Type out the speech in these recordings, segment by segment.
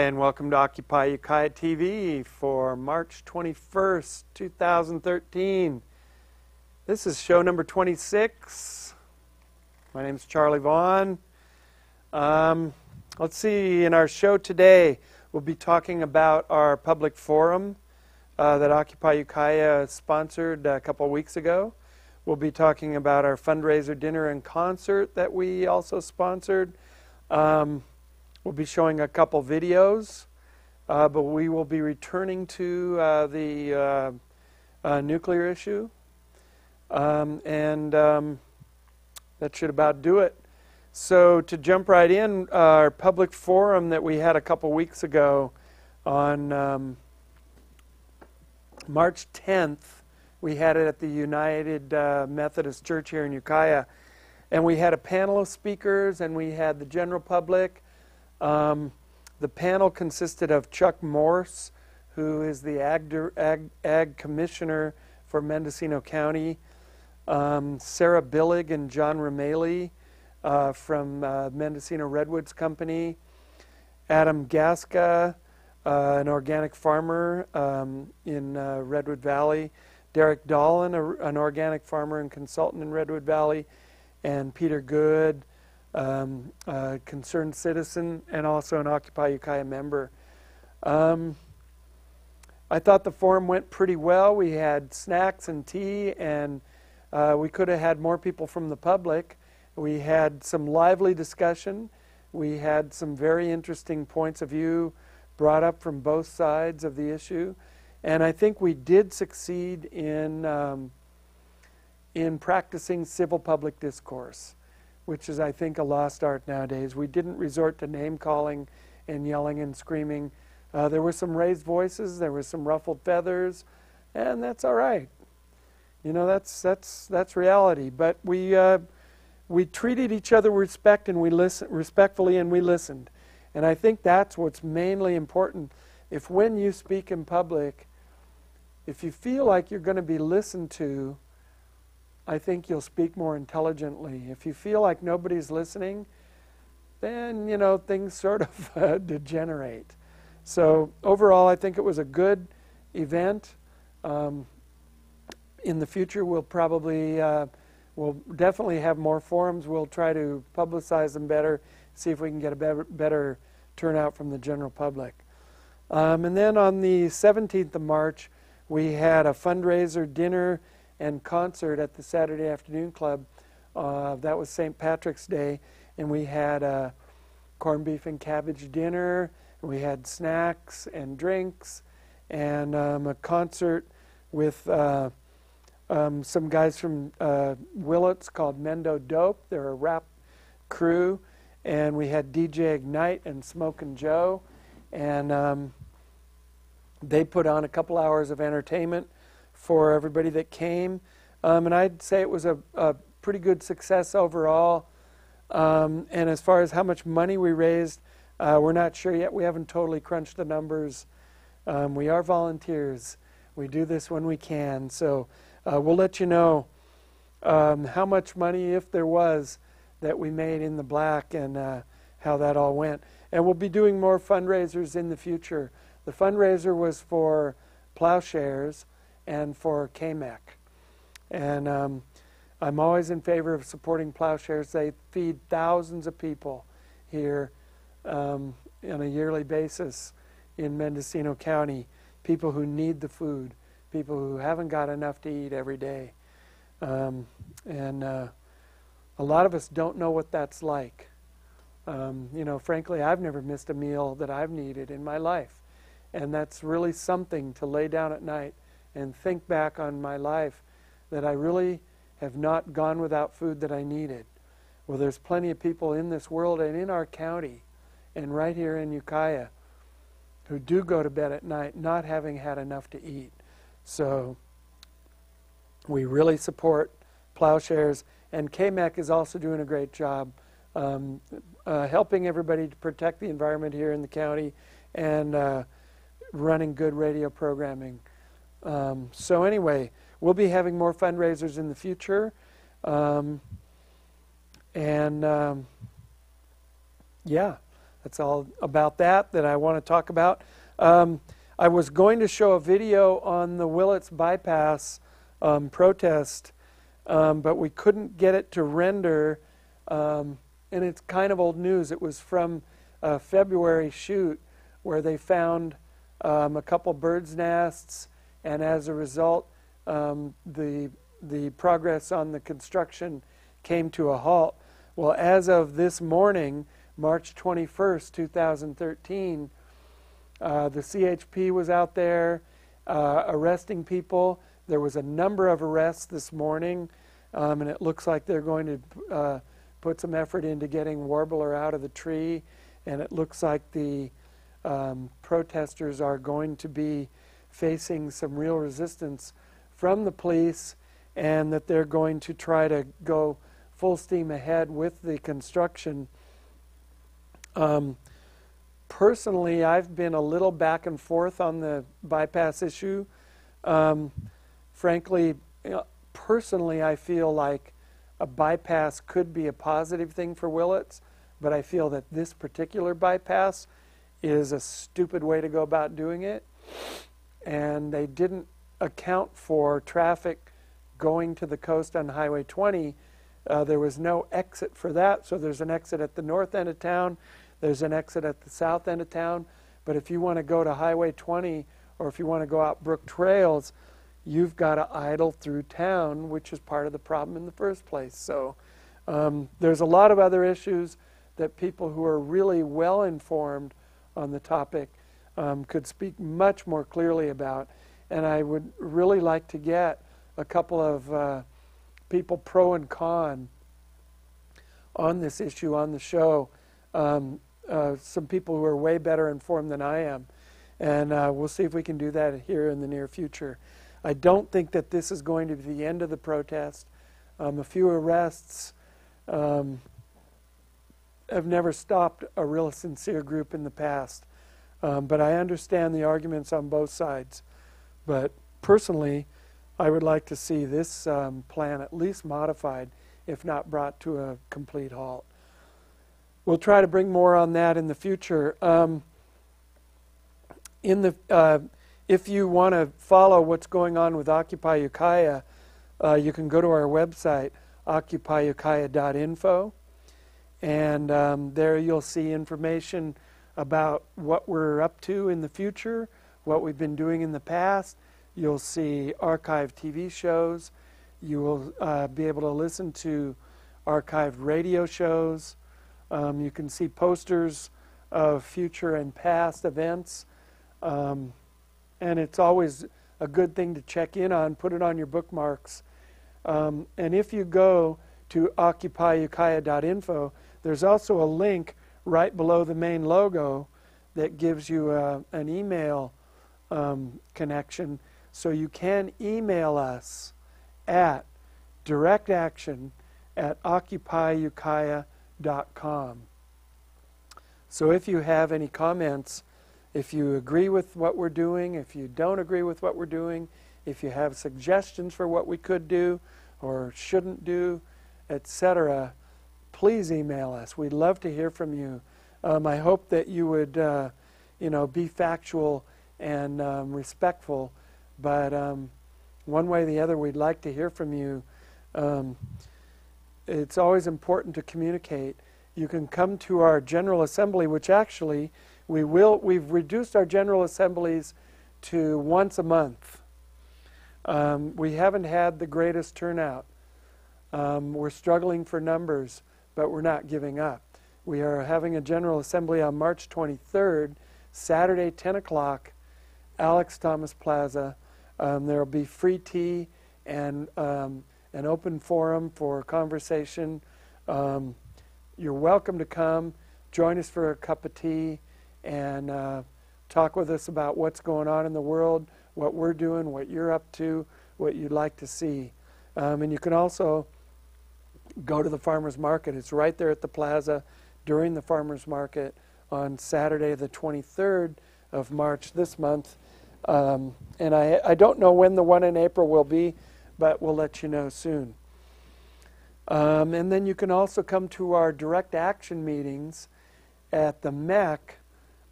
and welcome to Occupy Ukiah TV for March 21st, 2013. This is show number 26. My name is Charlie Vaughan. Let's see, in our show today, we'll be talking about our public forum that Occupy Ukiah sponsored a couple weeks ago. We'll be talking about our fundraiser dinner and concert that we also sponsored. We'll be showing a couple videos, but we will be returning to the nuclear issue, and that should about do it. So to jump right in, our public forum that we had a couple weeks ago on March 10th, we had it at the United Methodist Church here in Ukiah, and we had a panel of speakers and we had the general public. The panel consisted of Chuck Morse, who is the Ag Commissioner for Mendocino County, Sarah Billig and John Rameli from Mendocino Redwoods Company, Adam Gaska, an organic farmer in Redwood Valley, Derek Dolan, an organic farmer and consultant in Redwood Valley, and Peter Good, a concerned citizen and also an Occupy Ukiah member. I thought the forum went pretty well. We had snacks and tea, and we could have had more people from the public. We had some lively discussion. We had some very interesting points of view brought up from both sides of the issue. And I think we did succeed in practicing civil public discourse, which is, I think, a lost art nowadays. We didn't resort to name-calling and yelling and screaming. There were some raised voices, there were some ruffled feathers, and that's all right. You know, that's reality. But we treated each other with respect, and we listened respectfully, and we listened. And I think that's what's mainly important. If when you speak in public, if you feel like you're going to be listened to, I think you'll speak more intelligently. If you feel like nobody's listening, then, you know, things sort of degenerate. So overall, I think it was a good event. In the future, we'll definitely have more forums. We'll try to publicize them better, see if we can get a better turnout from the general public. And then on the 17th of March, we had a fundraiser dinner and concert at the Saturday Afternoon Club. That was St. Patrick's Day, and we had a corned beef and cabbage dinner, and we had snacks and drinks, and a concert with some guys from Willits called Mendo Dope. They're a rap crew, and we had DJ Ignite and Smokin' Joe, and they put on a couple hours of entertainment for everybody that came, and I'd say it was a pretty good success overall. And as far as how much money we raised, we're not sure yet. We haven't totally crunched the numbers. We are volunteers. We do this when we can, so we'll let you know how much money, if there was, that we made in the black, and how that all went. And we'll be doing more fundraisers in the future. The fundraiser was for plowshares and for KMEC. And I'm always in favor of supporting plowshares. They feed thousands of people here on a yearly basis in Mendocino County, people who need the food, people who haven't got enough to eat every day. And a lot of us don't know what that's like. You know, frankly, I've never missed a meal that I've needed in my life. And that's really something to lay down at night and think back on my life, that I really have not gone without food that I needed. Well, there's plenty of people in this world and in our county and right here in Ukiah who do go to bed at night not having had enough to eat. So we really support plowshares, and KMEC is also doing a great job helping everybody to protect the environment here in the county and running good radio programming. So anyway, we'll be having more fundraisers in the future. Yeah, that's all about that I want to talk about. I was going to show a video on the Willits bypass protest, but we couldn't get it to render, and it's kind of old news. It was from a February shoot where they found a couple birds' nests, and as a result, the progress on the construction came to a halt. Well, as of this morning, March 21st, 2013, the CHP was out there arresting people. There was a number of arrests this morning, and it looks like they're going to put some effort into getting Warbler out of the tree, and it looks like the protesters are going to be facing some real resistance from the police, and that they're going to try to go full steam ahead with the construction. Personally, I've been a little back and forth on the bypass issue. Frankly, personally, I feel like a bypass could be a positive thing for Willits, but I feel that this particular bypass is a stupid way to go about doing it. And they didn't account for traffic going to the coast on Highway 20. There was no exit for that, so there's an exit at the north end of town, there's an exit at the south end of town, but if you want to go to Highway 20, or if you want to go out Brook Trails, you've got to idle through town, which is part of the problem in the first place. So there's a lot of other issues that people who are really well informed on the topic could speak much more clearly about, and I would really like to get a couple of people pro and con on this issue on the show, some people who are way better informed than I am, and we'll see if we can do that here in the near future. I don't think that this is going to be the end of the protest. A few arrests have never stopped a real sincere group in the past, but I understand the arguments on both sides. But personally, I would like to see this plan at least modified, if not brought to a complete halt. We'll try to bring more on that in the future. If you want to follow what's going on with Occupy Ukiah, you can go to our website, occupyukiah.info, and there you'll see information about what we're up to in the future, what we've been doing in the past. You'll see archived TV shows. You will be able to listen to archived radio shows. You can see posters of future and past events. And it's always a good thing to check in on, put it on your bookmarks. And if you go to occupyukiah.info, there's also a link right below the main logo that gives you an email connection. So you can email us at directaction@occupyukiah.com. So if you have any comments, if you agree with what we're doing, if you don't agree with what we're doing, if you have suggestions for what we could do or shouldn't do, etc., please email us. We'd love to hear from you. I hope that you would, be factual and respectful. But one way or the other, we'd like to hear from you. It's always important to communicate. You can come to our General Assembly, which actually we've reduced our General Assemblies to once a month. We haven't had the greatest turnout. We're struggling for numbers, but we're not giving up. We are having a General Assembly on March 23rd, Saturday, 10 o'clock, Alex Thomas Plaza. There will be free tea and an open forum for conversation. You're welcome to come, join us for a cup of tea, and talk with us about what's going on in the world, what we're doing, what you're up to, what you'd like to see. And you can also go to the farmers market. It's right there at the plaza during the farmers market on Saturday the 23rd of March this month. And I don't know when the one in April will be, but we'll let you know soon. And then you can also come to our direct action meetings, at the MEC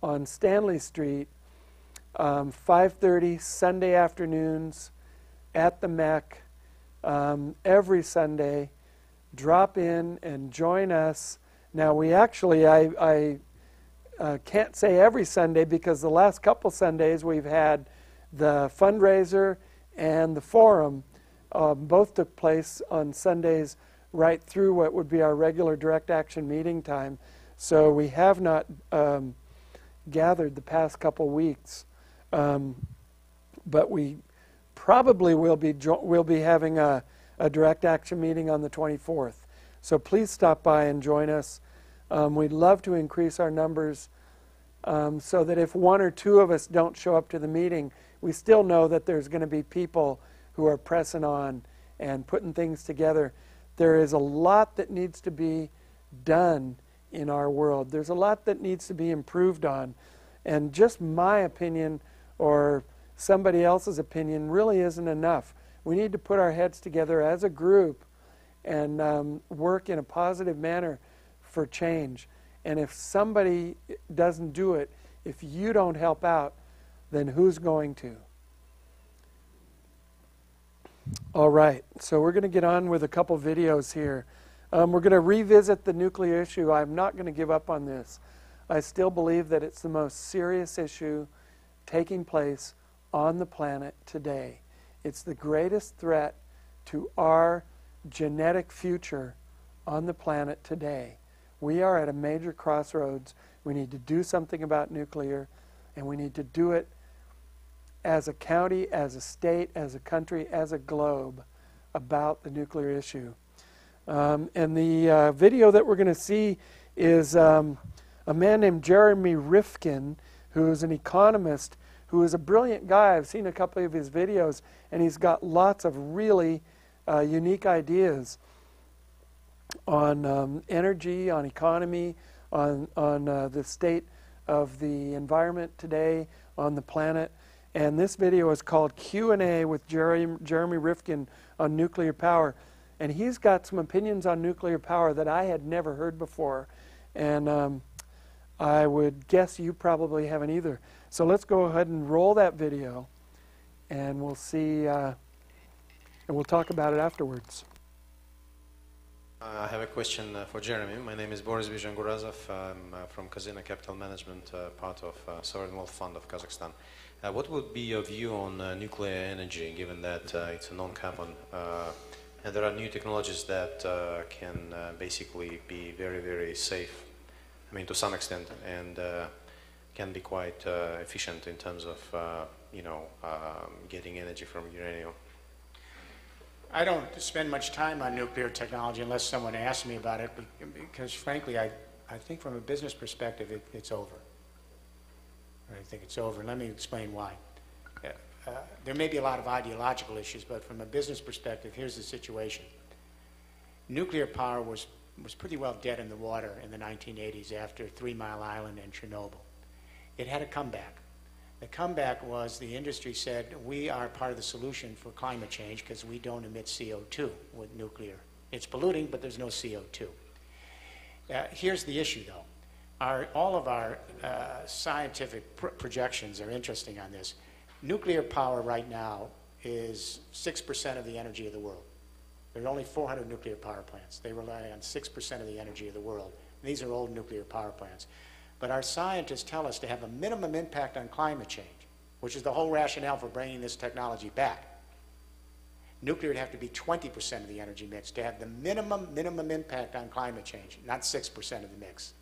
on Stanley Street, 5:30 Sunday afternoons at the MEC, every Sunday. Drop in and join us. Now, we actually, I can't say every Sunday, because the last couple Sundays we've had the fundraiser and the forum. Both took place on Sundays right through what would be our regular direct action meeting time. So we have not gathered the past couple weeks. But we probably will be having a direct action meeting on the 24th. So please stop by and join us. We'd love to increase our numbers so that if one or two of us don't show up to the meeting, we still know that there's going to be people who are pressing on and putting things together. There is a lot that needs to be done in our world. There's a lot that needs to be improved on. And just my opinion or somebody else's opinion really isn't enough. We need to put our heads together as a group and work in a positive manner for change. And if somebody doesn't do it, if you don't help out, then who's going to? All right, so we're going to get on with a couple videos here. We're going to revisit the nuclear issue. I'm not going to give up on this. I still believe that it's the most serious issue taking place on the planet today. It's the greatest threat to our genetic future on the planet today. We are at a major crossroads. We need to do something about nuclear, and we need to do it as a county, as a state, as a country, as a globe about the nuclear issue. And the video that we're going to see is a man named Jeremy Rifkin, who is an economist, who is a brilliant guy. I've seen a couple of his videos, and he's got lots of really unique ideas on energy, on economy, on the state of the environment today, on the planet. And this video is called Q&A with Jeremy Rifkin on nuclear power. And he's got some opinions on nuclear power that I had never heard before. And I would guess you probably haven't either. So let's go ahead and roll that video, and we'll see, and we'll talk about it afterwards. I have a question for Jeremy. My name is Boris Bijangurazov. I'm from Kazina Capital Management, part of Sovereign Wealth Fund of Kazakhstan. What would be your view on nuclear energy, given that it's a non-carbon, and there are new technologies that can basically be very, very safe, I mean, to some extent, and can be quite efficient in terms of, getting energy from uranium? I don't spend much time on nuclear technology unless someone asks me about it, because frankly, I think from a business perspective, it's over. I think it's over, and let me explain why. There may be a lot of ideological issues, but from a business perspective, here's the situation. Nuclear power was pretty well dead in the water in the 1980s after 3 Mile Island and Chernobyl. It had a comeback. The comeback was the industry said, we are part of the solution for climate change because we don't emit CO2 with nuclear. It's polluting, but there's no CO2. Here's the issue, though. All of our scientific projections are interesting on this. Nuclear power right now is 6% of the energy of the world. There are only 400 nuclear power plants. They rely on 6% of the energy of the world. These are old nuclear power plants. But our scientists tell us to have a minimum impact on climate change, which is the whole rationale for bringing this technology back. Nuclear would have to be 20% of the energy mix to have the minimum impact on climate change, not 6% of the mix.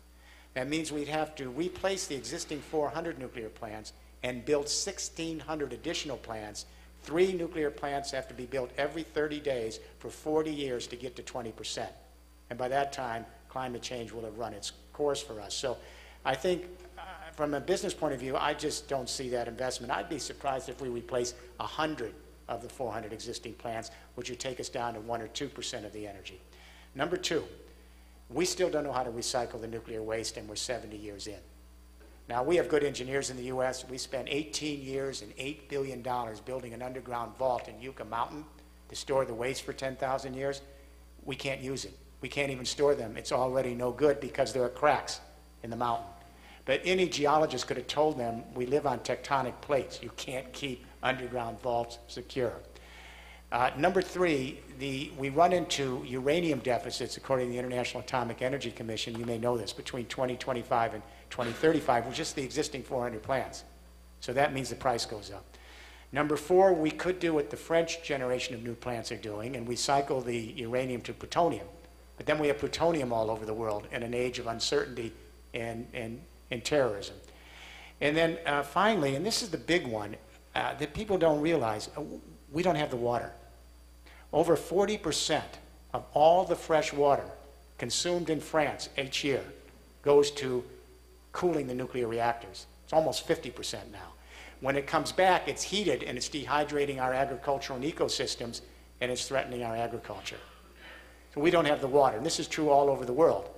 That means we'd have to replace the existing 400 nuclear plants and build 1,600 additional plants. 3 nuclear plants have to be built every 30 days for 40 years to get to 20%. And by that time, climate change will have run its course for us. So I think from a business point of view, I just don't see that investment. I'd be surprised if we replace 100 of the 400 existing plants, which would take us down to 1 or 2% of the energy. Number 2, we still don't know how to recycle the nuclear waste, and we're 70 years in. Now, we have good engineers in the U.S. We spent 18 years and $8 billion building an underground vault in Ukiah Mountain to store the waste for 10,000 years. We can't use it. We can't even store them. It's already no good because there are cracks. in the mountain. But any geologist could have told them, we live on tectonic plates. You can't keep underground vaults secure. Number three, we run into uranium deficits, according to the International Atomic Energy Commission. You may know this, between 2025 and 2035, with just the existing 400 plants. So that means the price goes up. Number four, we could do what the French generation of new plants are doing, and we cycle the uranium to plutonium. But then we have plutonium all over the world in an age of uncertainty and terrorism. And then finally, and this is the big one that people don't realize, we don't have the water. Over 40% of all the fresh water consumed in France each year goes to cooling the nuclear reactors. It's almost 50% now. When it comes back, it's heated and it's dehydrating our agricultural and ecosystems, and it's threatening our agriculture. So we don't have the water, and this is true all over the world.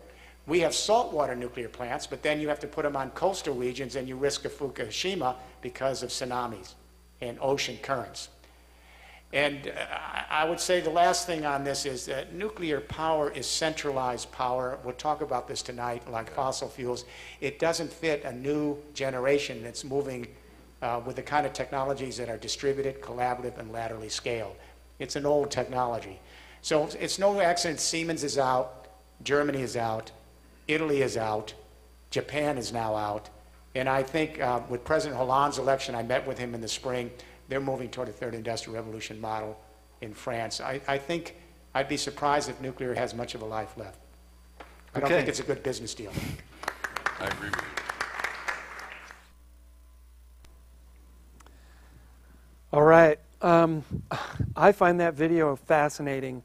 We have saltwater nuclear plants, but then you have to put them on coastal regions and you risk a Fukushima because of tsunamis and ocean currents. And I would say the last thing on this is that nuclear power is centralized power. We'll talk about this tonight, like fossil fuels. It doesn't fit a new generation that's moving with the kind of technologies that are distributed, collaborative, and laterally scaled. It's an old technology. So it's no accident Siemens is out, Germany is out, Italy is out, Japan is now out, and I think with President Hollande's election, I met with him in the spring, they're moving toward a third industrial revolution model in France. I think I'd be surprised if nuclear has much of a life left. I don't think it's a good business deal. I agree with you. All right. I find that video fascinating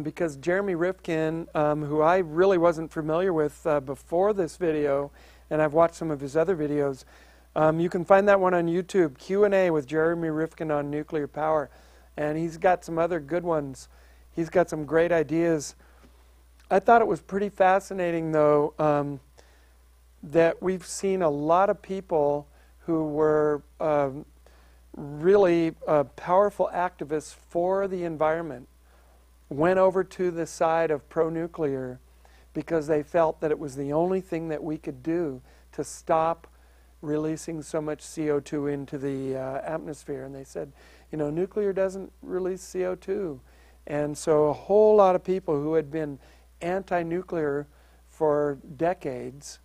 because Jeremy Rifkin, who I really wasn't familiar with before this video, and I've watched some of his other videos, you can find that one on YouTube, Q&A with Jeremy Rifkin on nuclear power. And he's got some other good ones. He's got some great ideas. I thought it was pretty fascinating, though, that we've seen a lot of people who were really powerful activists for the environment went over to the side of pro-nuclear because they felt that it was the only thing that we could do to stop releasing so much CO2 into the atmosphere. And they said, you know, nuclear doesn't release CO2. And so a whole lot of people who had been anti-nuclear for decades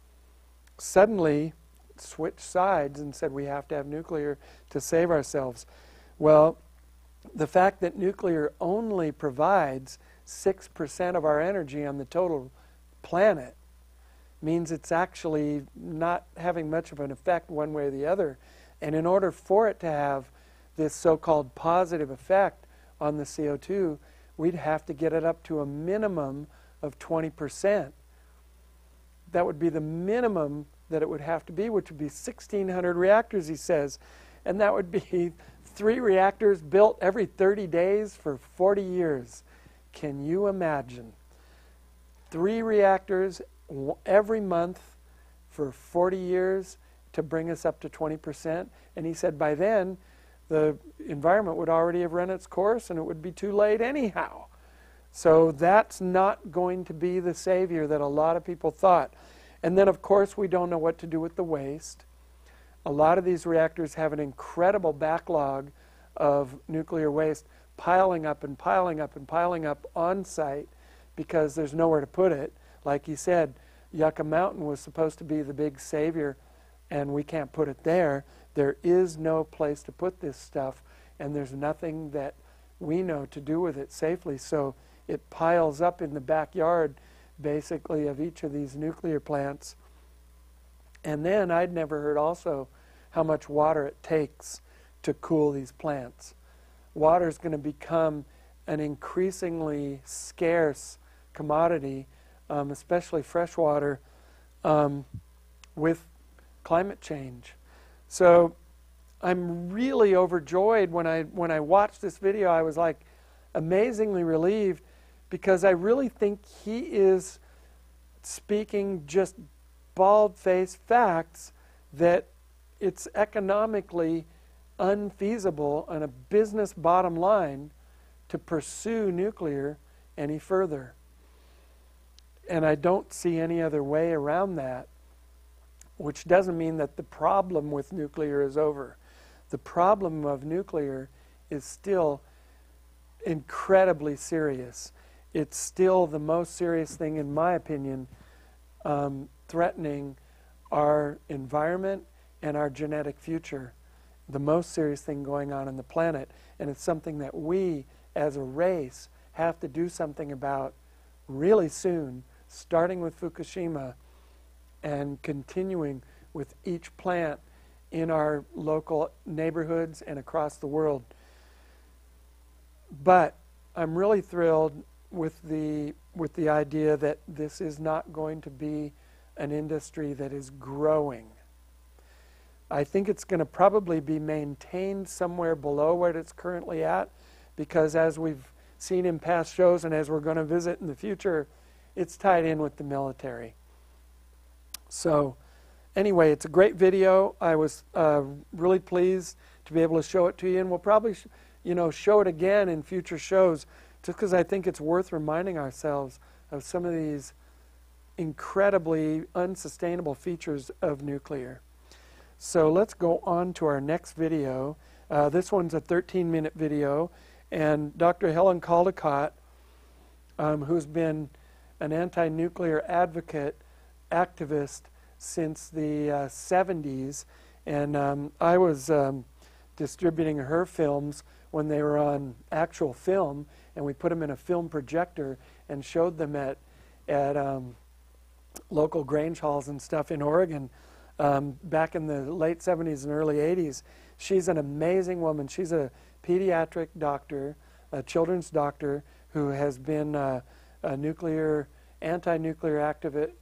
suddenly switched sides and said we have to have nuclear to save ourselves. Well, the fact that nuclear only provides 6% of our energy on the total planet means it's actually not having much of an effect one way or the other. And in order for it to have this so-called positive effect on the CO2, we'd have to get it up to a minimum of 20%. That would be the minimum that it would have to be, which would be 1,600 reactors, he says. And that would be 3 reactors built every 30 days for 40 years. Can you imagine? 3 reactors every month for 40 years to bring us up to 20%. And he said by then, the environment would already have run its course and it would be too late anyhow. So that's not going to be the savior that a lot of people thought. And then, of course, we don't know what to do with the waste. A lot of these reactors have an incredible backlog of nuclear waste piling up and piling up and piling up on site because there's nowhere to put it. Like you said, Yucca Mountain was supposed to be the big savior, and we can't put it there. There is no place to put this stuff, and there's nothing that we know to do with it safely. So it piles up in the backyard, basically, of each of these nuclear plants. And then I'd never heard also how much water it takes to cool these plants. Water is going to become an increasingly scarce commodity, especially fresh water, with climate change. So I'm really overjoyed when I watched this video. I was like amazingly relieved because I really think he is speaking just bald-faced facts that it's economically unfeasible on a business bottom line to pursue nuclear any further. And I don't see any other way around that. which doesn't mean that the problem with nuclear is over. The problem of nuclear is still incredibly serious. It's still the most serious thing, in my opinion, threatening our environment and our genetic future. The most serious thing going on the planet, and it's something that we, as a race, have to do something about really soon, starting with Fukushima and continuing with each plant in our local neighborhoods and across the world. But I'm really thrilled with the idea that this is not going to be an industry that is growing. I think it's going to probably be maintained somewhere below where it's currently at, because as we've seen in past shows and as we're going to visit in the future, it's tied in with the military. So anyway, it's a great video. I was really pleased to be able to show it to you, and we'll probably show it again in future shows, just because I think it's worth reminding ourselves of some of these incredibly unsustainable features of nuclear. So let's go on to our next video. This one's a 13-minute video, and Dr. Helen Caldicott, who's been an anti-nuclear activist since the 70s, and I was distributing her films when they were on actual film, and we put them in a film projector and showed them at local Grange halls and stuff in Oregon back in the late 70s and early 80s. She's an amazing woman. She's a pediatric doctor, a children's doctor, who has been a anti-nuclear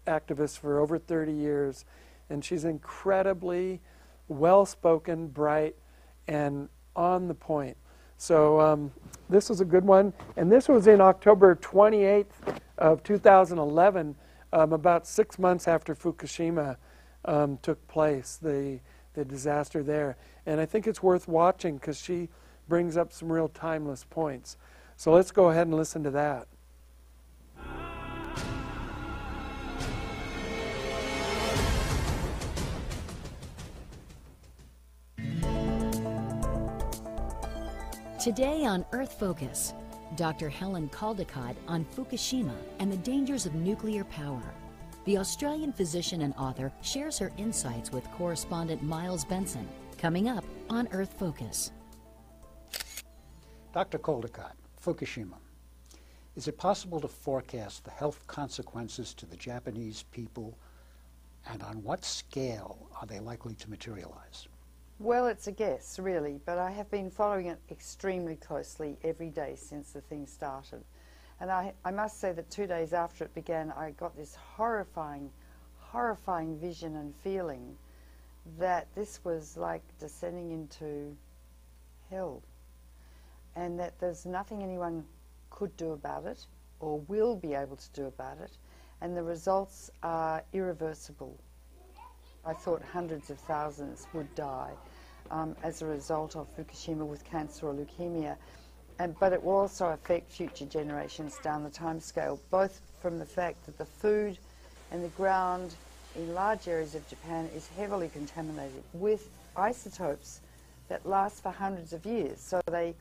activist for over 30 years, and she's incredibly well-spoken, bright, and on the point. So this was a good one, and this was in October 28th of 2011, about 6 months after Fukushima took place, the disaster there. And I think it's worth watching because she brings up some real timeless points. So let's go ahead and listen to that. Today on Earth Focus, Dr. Helen Caldicott on Fukushima and the dangers of nuclear power. The Australian physician and author shares her insights with correspondent Miles Benson, coming up on Earth Focus. Dr. Caldicott, Fukushima. Is it possible to forecast the health consequences to the Japanese people, and on what scale are they likely to materialize? Well, it's a guess, really, but I have been following it extremely closely every day since the thing started. And I must say that 2 days after it began, I got this horrifying vision and feeling that this was like descending into hell, and that there's nothing anyone could do about it or will be able to do about it, and the results are irreversible. I thought hundreds of thousands would die as a result of Fukushima with cancer or leukemia, but it will also affect future generations down the timescale, both from the fact that the food and the ground in large areas of Japan is heavily contaminated with isotopes that last for hundreds of years. So they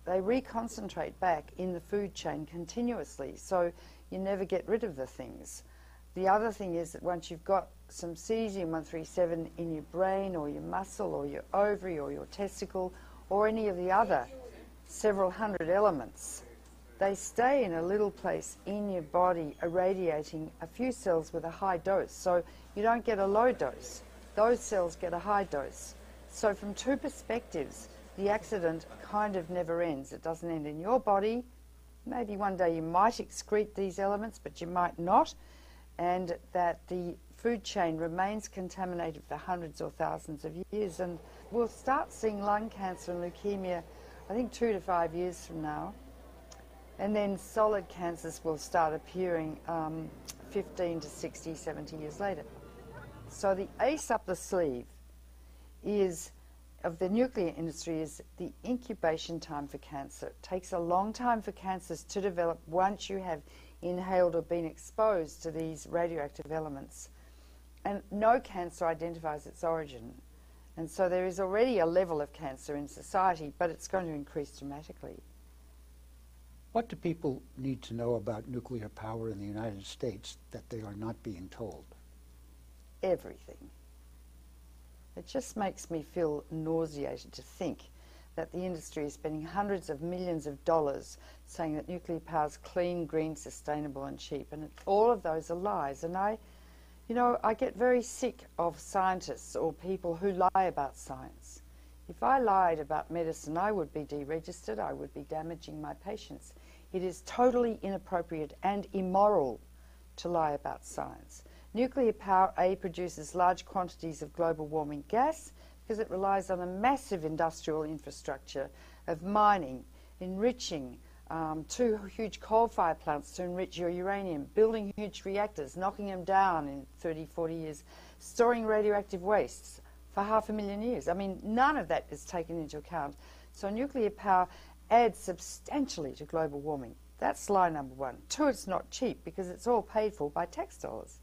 reconcentrate back in the food chain continuously, so you never get rid of the things. The other thing is that once you've got some cesium-137 in your brain or your muscle or your ovary or your testicle or any of the other several hundred elements, they stay in a little place in your body irradiating a few cells with a high dose. So you don't get a low dose. Those cells get a high dose. So from two perspectives, the accident kind of never ends. It doesn't end in your body. Maybe one day you might excrete these elements, but you might not. And that the food chain remains contaminated for hundreds or thousands of years. And we'll start seeing lung cancer and leukemia, I think 2 to 5 years from now. And then solid cancers will start appearing 15 to 60, 70 years later. So the ace up the sleeve of the nuclear industry is the incubation time for cancer. It takes a long time for cancers to develop once you have inhaled or been exposed to these radioactive elements. and no cancer identifies its origin. And so there is already a level of cancer in society, but it's going to increase dramatically. What do people need to know about nuclear power in the United States that they are not being told? Everything. It just makes me feel nauseated to think that the industry is spending hundreds of millions of dollars saying that nuclear power is clean, green, sustainable and cheap. And all of those are lies. And I get very sick of scientists or people who lie about science. If I lied about medicine, I would be deregistered, I would be damaging my patients. It is totally inappropriate and immoral to lie about science. Nuclear power, A, produces large quantities of global warming gas because it relies on a massive industrial infrastructure of mining, enriching, 2 huge coal-fired plants to enrich your uranium, building huge reactors, knocking them down in 30, 40 years, storing radioactive wastes for 500,000 years. I mean, none of that is taken into account. So nuclear power adds substantially to global warming. That's lie number 1. 2, it's not cheap because it's all paid for by tax dollars,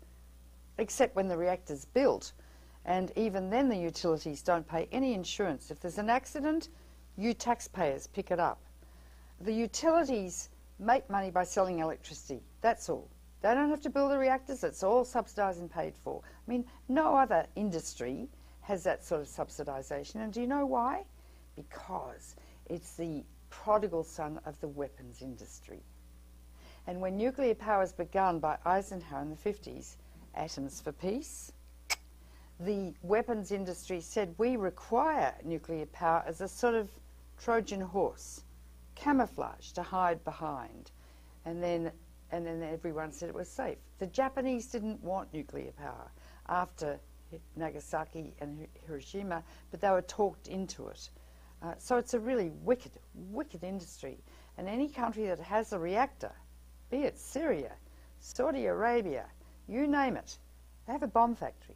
except when the reactor's built. And even then the utilities don't pay any insurance. If there's an accident, you taxpayers pick it up. The utilities make money by selling electricity. That's all. They don't have to build the reactors. It's all subsidised and paid for. I mean, no other industry has that sort of subsidisation. And do you know why? Because it's the prodigal son of the weapons industry. And when nuclear power was begun by Eisenhower in the 50s, atoms for peace, the weapons industry said we require nuclear power as a sort of Trojan horse, camouflage to hide behind. And then everyone said it was safe. The Japanese didn't want nuclear power after Nagasaki and Hiroshima, but they were talked into it. So it's a really wicked, wicked industry. And any country that has a reactor, be it Syria, Saudi Arabia, you name it, they have a bomb factory.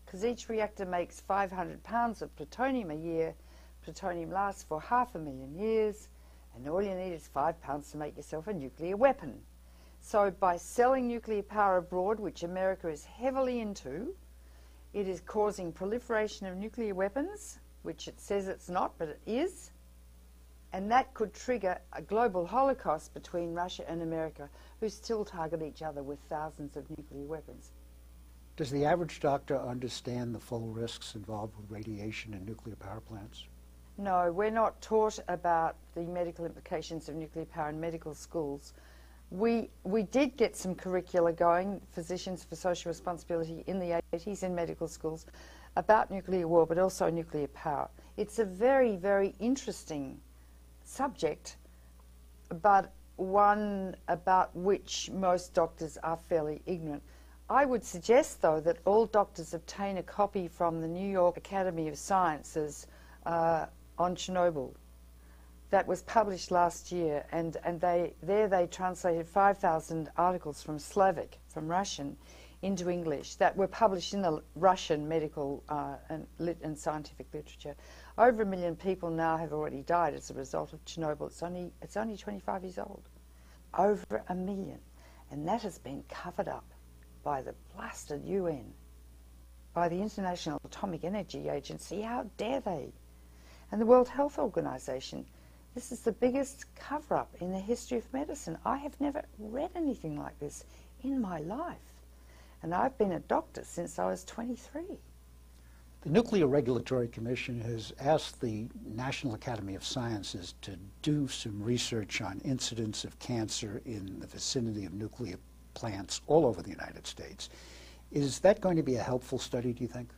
Because each reactor makes 500 pounds of plutonium a year. Plutonium lasts for 500,000 years, and all you need is 5 pounds to make yourself a nuclear weapon. So by selling nuclear power abroad, which America is heavily into, it is causing proliferation of nuclear weapons, which it says it's not, but it is. And that could trigger a global holocaust between Russia and America, who still target each other with thousands of nuclear weapons. Does the average doctor understand the full risks involved with radiation in nuclear power plants? No, we're not taught about the medical implications of nuclear power in medical schools. We did get some curricula going, Physicians for Social Responsibility, in the 80s in medical schools about nuclear war, but also nuclear power. It's a very, very interesting subject, but one about which most doctors are fairly ignorant. I would suggest, though, that all doctors obtain a copy from the New York Academy of Sciences on Chernobyl. That was published last year, and they translated 5,000 articles from Slavic, from Russian, into English that were published in the Russian medical and scientific literature. Over 1 million people now have already died as a result of Chernobyl. It's only 25 years old. Over 1 million. And that has been covered up by the blasted UN, by the International Atomic Energy Agency. How dare they? And the World Health Organization. This is the biggest cover-up in the history of medicine. I have never read anything like this in my life. And I've been a doctor since I was 23. The Nuclear Regulatory Commission has asked the National Academy of Sciences to do some research on incidence of cancer in the vicinity of nuclear plants all over the United States. Is that going to be a helpful study, do you think?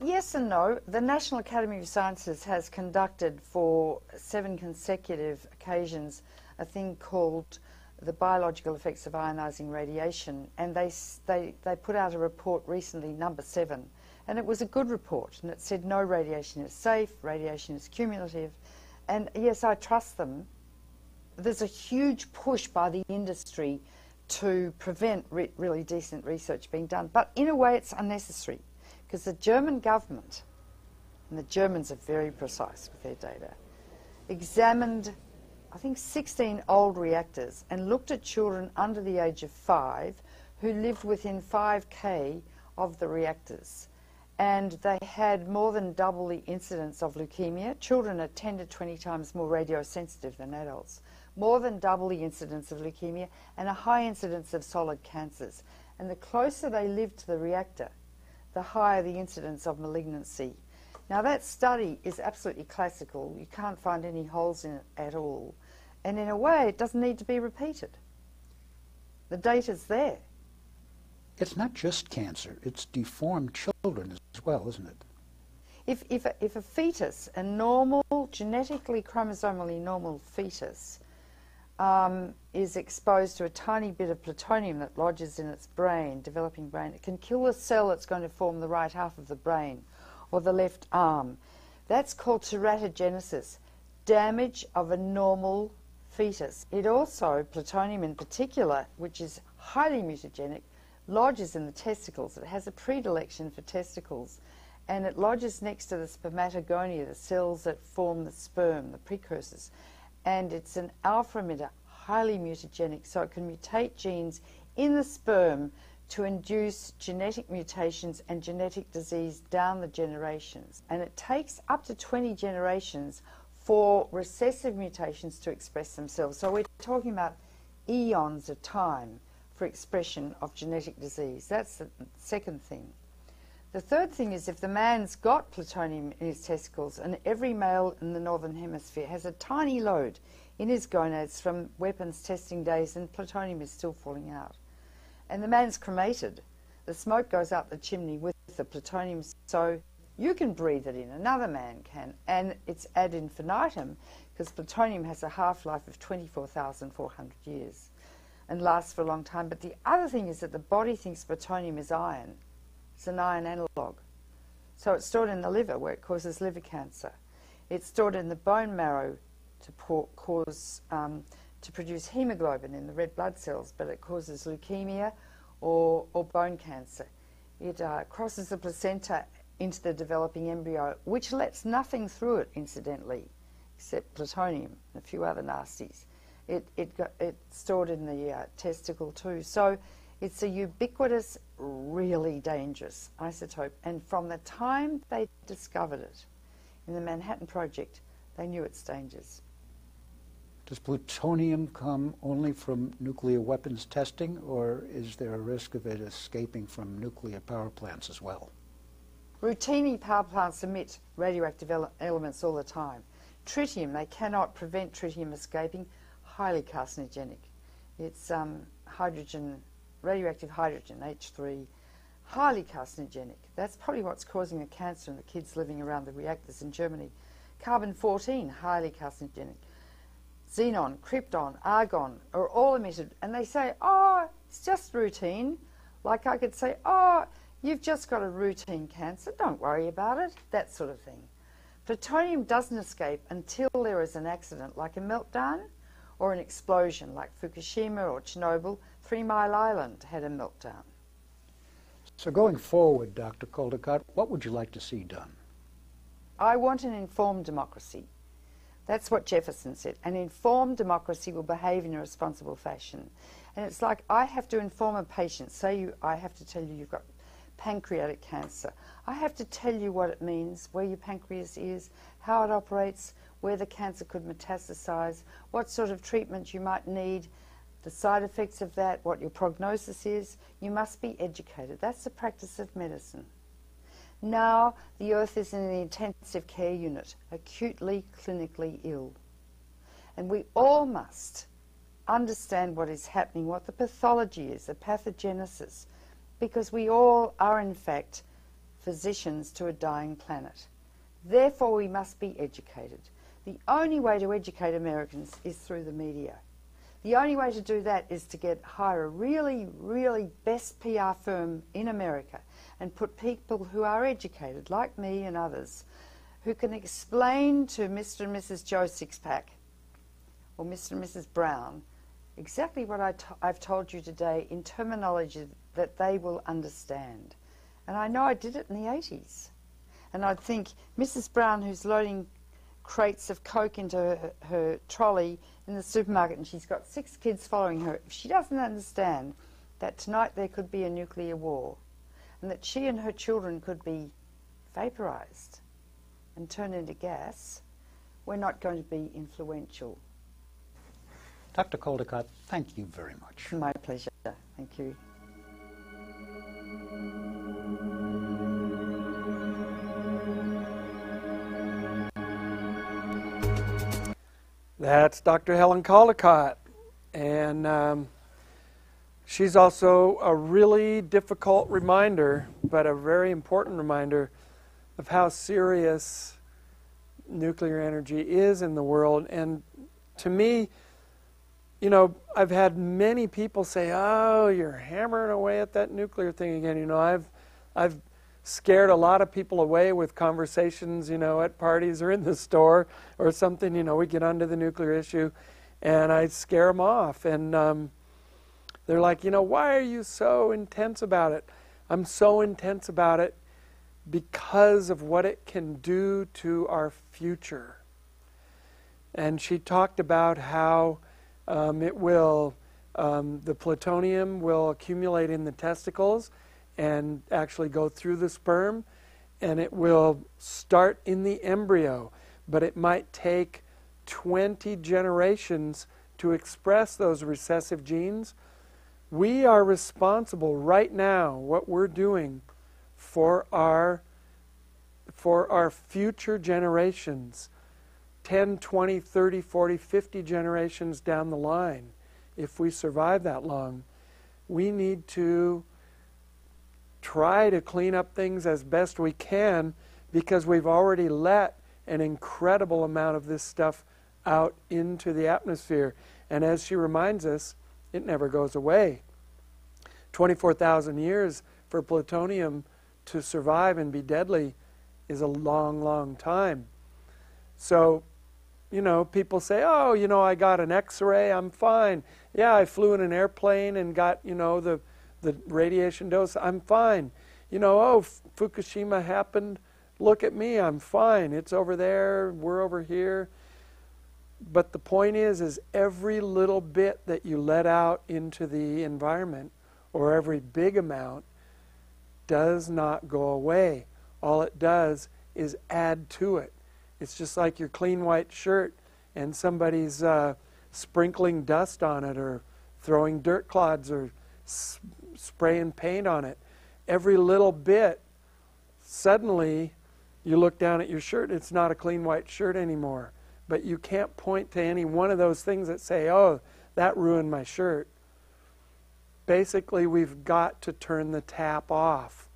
Yes and no. The National Academy of Sciences has conducted for 7 consecutive occasions a thing called the biological effects of ionizing radiation, and they put out a report recently, number 7, and it was a good report, and it said no, radiation is safe, radiation is cumulative, and yes, I trust them. There's a huge push by the industry to prevent really decent research being done, but in a way it's unnecessary, because the German government, and the Germans are very precise with their data, examined I think 16 old reactors and looked at children under the age of 5 who lived within 5K of the reactors. And they had more than double the incidence of leukemia. Children are 10 to 20 times more radiosensitive than adults. More than double the incidence of leukemia and a high incidence of solid cancers. And the closer they live to the reactor, the higher the incidence of malignancy. Now that study is absolutely classical. You can't find any holes in it at all. And in a way, it doesn't need to be repeated. The data's there. It's not just cancer, it's deformed children as well, isn't it? If a fetus, a normal, genetically, chromosomally normal fetus, is exposed to a tiny bit of plutonium that lodges in its brain, developing brain, it can kill a cell that's going to form the right half of the brain or the left arm. That's called teratogenesis, damage of a normal fetus. It also, plutonium in particular, which is highly mutagenic, lodges in the testicles. It has a predilection for testicles, and it lodges next to the spermatogonia, the cells that form the sperm, the precursors. And it's an alpha emitter, highly mutagenic, so it can mutate genes in the sperm to induce genetic mutations and genetic disease down the generations. And it takes up to 20 generations for recessive mutations to express themselves. So we're talking about eons of time for expression of genetic disease. That's the second thing. The third thing is if the man's got plutonium in his testicles, and every male in the Northern Hemisphere has a tiny load in his gonads from weapons testing days, and plutonium is still falling out. And the man's cremated. The smoke goes up the chimney with the plutonium, so you can breathe it in, another man can, and it's ad infinitum because plutonium has a half-life of 24,400 years and lasts for a long time. But the other thing is that the body thinks plutonium is iron. It's an iron analogue. So it's stored in the liver where it causes liver cancer. It's stored in the bone marrow to produce hemoglobin in the red blood cells, but it causes leukemia or bone cancer. It crosses the placenta into the developing embryo, which lets nothing through it, incidentally, except plutonium and a few other nasties. It's stored in the testicle too. So it's a ubiquitous, really dangerous isotope. And from the time they discovered it in the Manhattan Project, they knew its dangers. Does plutonium come only from nuclear weapons testing, or is there a risk of it escaping from nuclear power plants as well? Routinely, power plants emit radioactive elements all the time. Tritium, they cannot prevent tritium escaping, highly carcinogenic. It's hydrogen, radioactive hydrogen, H3, highly carcinogenic. That's probably what's causing the cancer in the kids living around the reactors in Germany. Carbon-14, highly carcinogenic. Xenon, krypton, argon are all emitted, and they say, oh, it's just routine. Like I could say, oh, you've just got a routine cancer, don't worry about it, that sort of thing. Plutonium doesn't escape until there is an accident, like a meltdown or an explosion, like Fukushima or Chernobyl. 3 Mile Island had a meltdown. So going forward, Dr. Caldicott, what would you like to see done? I want an informed democracy. That's what Jefferson said. An informed democracy will behave in a responsible fashion. And it's like I have to inform a patient. Say I have to tell you you've got pancreatic cancer. I have to tell you what it means, where your pancreas is, how it operates, where the cancer could metastasize, what sort of treatment you might need, the side effects of that, what your prognosis is. You must be educated. That's the practice of medicine. Now the earth is in the intensive care unit, acutely, clinically ill. And we all must understand what is happening, what the pathology is, the pathogenesis, because we all are in fact physicians to a dying planet. Therefore we must be educated. The only way to educate Americans is through the media. The only way to do that is to hire a really, really best PR firm in America and put people who are educated, like me and others, who can explain to Mr. and Mrs. Joe Sixpack or Mr. and Mrs. Brown exactly what I've told you today in terminology that they will understand. And I know I did it in the 80s. And I'd think, Mrs. Brown, who's loading crates of Coke into her trolley in the supermarket, and she's got 6 kids following her, if she doesn't understand that tonight there could be a nuclear war, and that she and her children could be vaporized and turned into gas, we're not going to be influential. Dr. Caldicott, thank you very much. My pleasure. Thank you. That's Dr. Helen Caldicott, and she's also a really difficult reminder, but a very important reminder of how serious nuclear energy is in the world. And to me, you know, I've had many people say, "Oh, you're hammering away at that nuclear thing again." You know, I've scared a lot of people away with conversations, you know, at parties or in the store or something. You know, we get onto the nuclear issue, and I scare them off. And they're like, you know, why are you so intense about it? I'm so intense about it because of what it can do to our future. And she talked about how the plutonium will accumulate in the testicles and actually go through the sperm, and it will start in the embryo, but it might take 20 generations to express those recessive genes. We are responsible right now, what we're doing, for our future generations, 10, 20, 30, 40, 50 generations down the line. If we survive that long, we need to try to clean up things as best we can, because we've already let an incredible amount of this stuff out into the atmosphere. And as she reminds us, it never goes away. 24,000 years for plutonium to survive and be deadly is a long, long time. So, you know, people say, oh, you know, I got an X-ray, I'm fine. Yeah, I flew in an airplane and got, you know, the radiation dose, I'm fine. You know, oh, Fukushima happened, look at me, I'm fine. It's over there, we're over here. But the point is every little bit that you let out into the environment, or every big amount, does not go away. All it does is add to it. It's just like your clean white shirt and somebody's sprinkling dust on it or throwing dirt clods or spraying paint on it. Every little bit, suddenly you look down at your shirt, it's not a clean white shirt anymore. But you can't point to any one of those things that say, oh, that ruined my shirt. Basically, we've got to turn the tap off,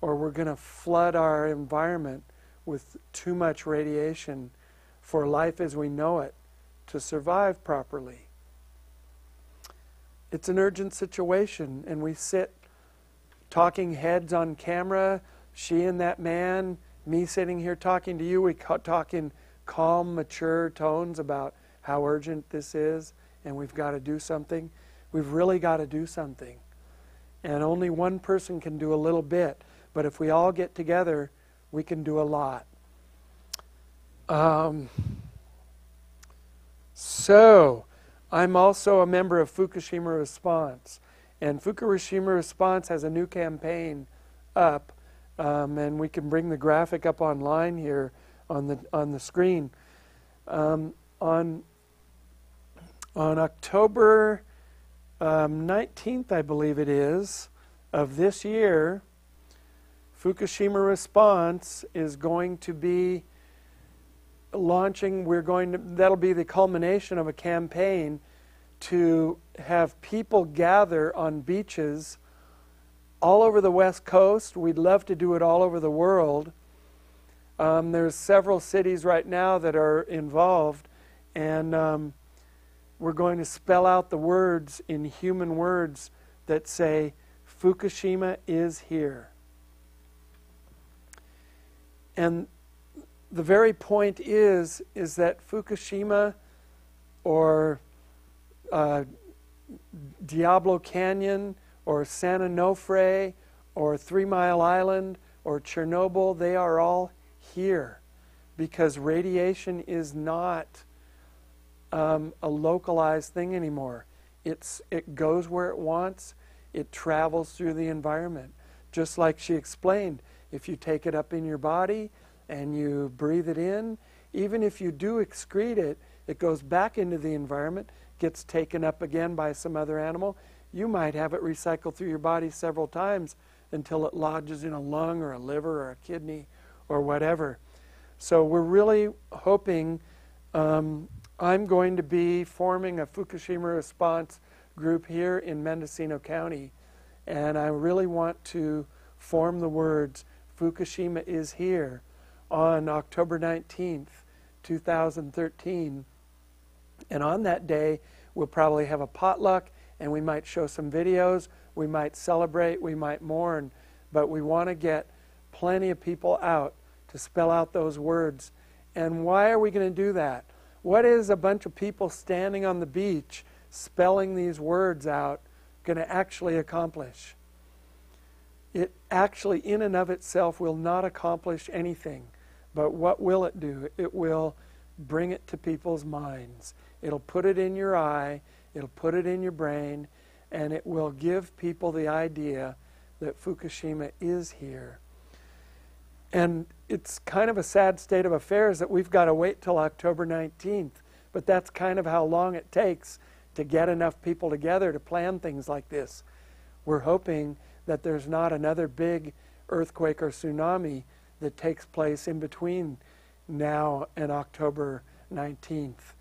or we're going to flood our environment with too much radiation for life as we know it to survive properly. It's an urgent situation, and we sit talking heads on camera, she and that man, me sitting here talking to you, we talk in calm, mature tones about how urgent this is, and we've got to do something. We've really got to do something. And only one person can do a little bit, but if we all get together, we can do a lot. So, I'm also a member of Fukushima Response, and Fukushima Response has a new campaign up, and we can bring the graphic up online here on the screen. On October 19th, I believe it is, of this year, Fukushima Response is going to be launching, that'll be the culmination of a campaign to have people gather on beaches all over the West Coast. We'd love to do it all over the world. There's several cities right now that are involved, and we're going to spell out the words in human words that say, Fukushima is here. And the very point is that Fukushima or Diablo Canyon or San Onofre or 3 Mile Island or Chernobyl, they are all here because radiation is not a localized thing anymore. It goes where it wants. It travels through the environment. just like she explained. If you take it up in your body and you breathe it in, even if you do excrete it, it goes back into the environment, gets taken up again by some other animal. You might have it recycled through your body several times until it lodges in a lung or a liver or a kidney or whatever. So we're really hoping, I'm going to be forming a Fukushima response group here in Mendocino County, and I really want to form the words, Fukushima is here, on October 19th, 2013. And on that day, we'll probably have a potluck, and we might show some videos, we might celebrate, we might mourn, but we want to get plenty of people out to spell out those words. And why are we going to do that? What is a bunch of people standing on the beach spelling these words out going to actually accomplish? It actually, in and of itself, will not accomplish anything. But what will it do? It will bring it to people's minds. It'll put it in your eye, it'll put it in your brain, and it will give people the idea that Fukushima is here. And it's kind of a sad state of affairs that we've got to wait till October 19th, but that's kind of how long it takes to get enough people together to plan things like this. We're hoping that there's not another big earthquake or tsunami that takes place in between now and October 19th.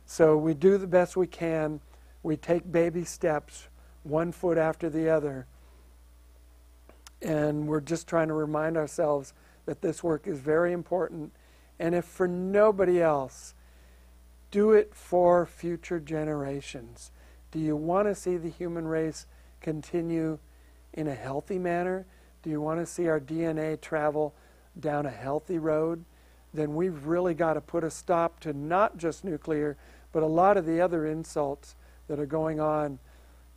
So we do the best we can. We take baby steps, one foot after the other. And we're just trying to remind ourselves that this work is very important. And if for nobody else, do it for future generations. Do you want to see the human race continue in a healthy manner? Do you want to see our DNA travel down a healthy road? Then we've really got to put a stop to not just nuclear, but a lot of the other insults that are going on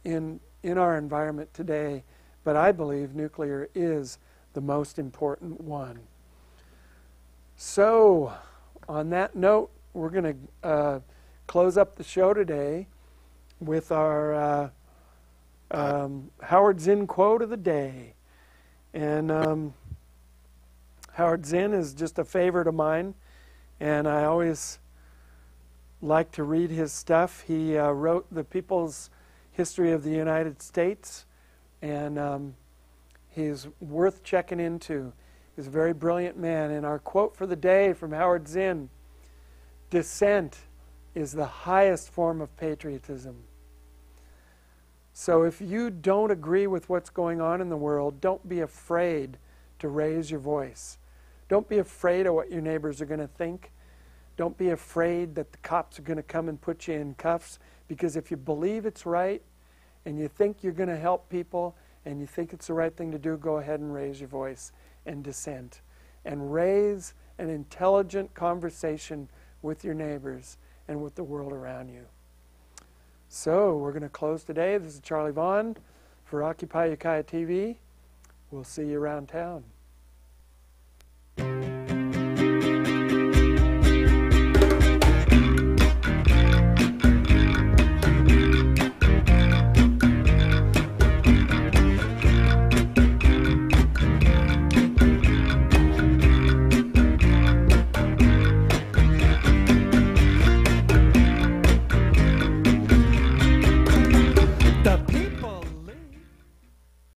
in our environment today. But I believe nuclear is the most important one. So, on that note, we're going to close up the show today with our Howard Zinn quote of the day. And Howard Zinn is just a favorite of mine, and I always like to read his stuff. He wrote The People's History of the United States, and he's worth checking into. He's a very brilliant man. And our quote for the day from Howard Zinn: dissent is the highest form of patriotism. So if you don't agree with what's going on in the world, don't be afraid to raise your voice. Don't be afraid of what your neighbors are going to think. Don't be afraid that the cops are going to come and put you in cuffs, because if you believe it's right and you think you're going to help people and you think it's the right thing to do, go ahead and raise your voice and dissent. And raise an intelligent conversation with your neighbors and with the world around you. So we're going to close today. This is Charlie Vaughan for Occupy Ukiah TV. We'll see you around town.